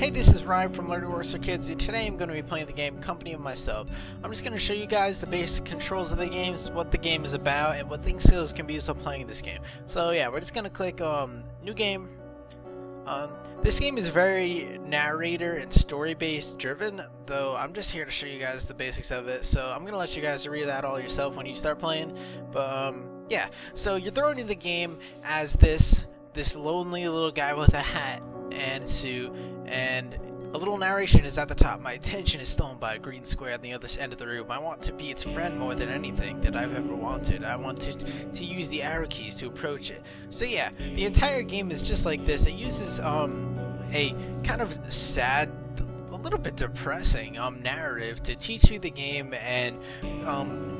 Hey, this is Ryan from Learning Works for Kids, and today I'm going to be playing the game Company of Myself. I'm just going to show you guys the basic controls of the game, what the game is about, and what things skills can be used while playing this game. So yeah, we're just going to click New Game. This game is very narrator and story-based driven, though I'm just here to show you guys the basics of it, so I'm going to let you guys read that all yourself when you start playing. But yeah, so you're thrown in the game as this lonely little guy with a hat and suit, and a little narration is at the top. My attention is stolen by a green square on the other end of the room. I want to be its friend more than anything that I've ever wanted. I want to use the arrow keys to approach it. So yeah, the entire game is just like this. It uses a kind of sad, a little bit depressing narrative to teach you the game and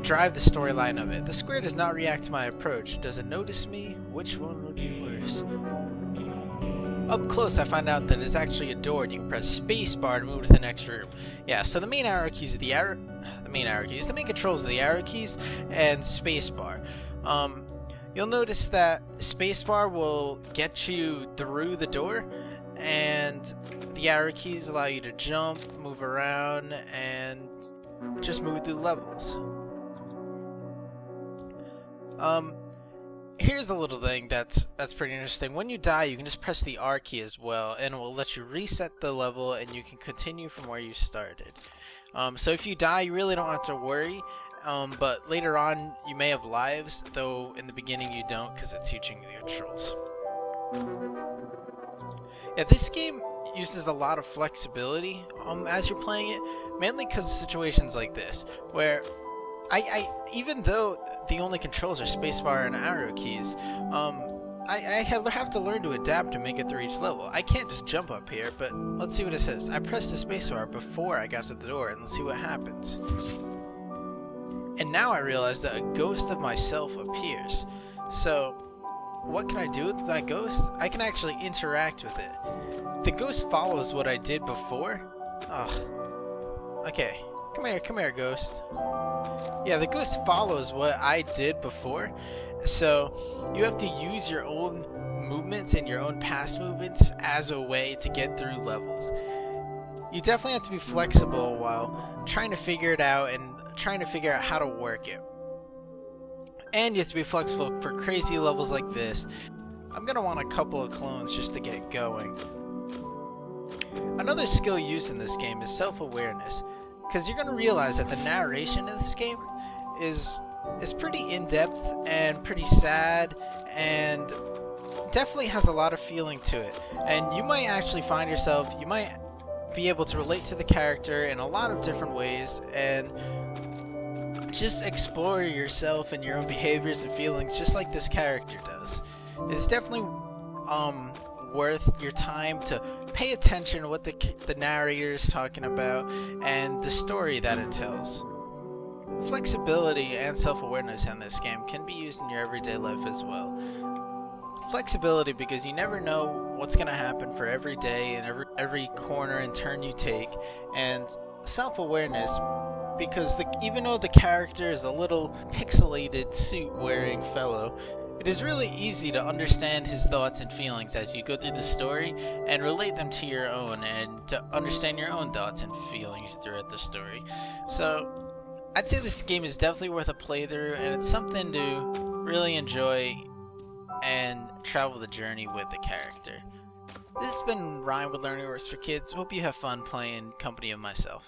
drive the storyline of it. The square does not react to my approach. Does it notice me? Which one would be worse? Up close, I find out that it's actually a door, and you can press spacebar to move to the next room. Yeah, so the main arrow keys are the main controls are the arrow keys and spacebar. You'll notice that spacebar will get you through the door, and the arrow keys allow you to jump, move around, and just move through levels. Here's a little thing that's pretty interesting. When you die, you can just press the R key as well, and it will let you reset the level, and you can continue from where you started. So if you die, you really don't have to worry, but later on you may have lives, though in the beginning you don't, because it's teaching you the controls. Yeah, this game uses a lot of flexibility as you're playing it, mainly because of situations like this, where even though the only controls are spacebar and arrow keys, I have to learn to adapt to make it through each level. I can't just jump up here, but let's see what it says. I pressed the spacebar before I got to the door, and let's see what happens. And now I realize that a ghost of myself appears. So, what can I do with my ghost? I can actually interact with it. The ghost follows what I did before. Okay. Come here, ghost. Yeah, the ghost follows what I did before, so you have to use your own movements and your own past movements as a way to get through levels. You definitely have to be flexible while trying to figure it out and trying to figure out how to work it. And you have to be flexible for crazy levels like this. I'm gonna want a couple of clones just to get going. Another skill used in this game is self-awareness, because you're going to realize that the narration in this game is pretty in-depth and pretty sad, and definitely has a lot of feeling to it. And you might actually find yourself, you might be able to relate to the character in a lot of different ways, and just explore yourself and your own behaviors and feelings just like this character does. It's definitely worth your time to pay attention to what the narrator is talking about and the story that it tells. Flexibility and self-awareness in this game can be used in your everyday life as well. Flexibility because you never know what's going to happen for every day and every corner and turn you take, and self-awareness because even though the character is a little pixelated suit-wearing fellow, it is really easy to understand his thoughts and feelings as you go through the story and relate them to your own, and to understand your own thoughts and feelings throughout the story. So I'd say this game is definitely worth a playthrough, and it's something to really enjoy and travel the journey with the character. This has been Ryan with Learning Works for Kids. Hope you have fun playing Company of Myself.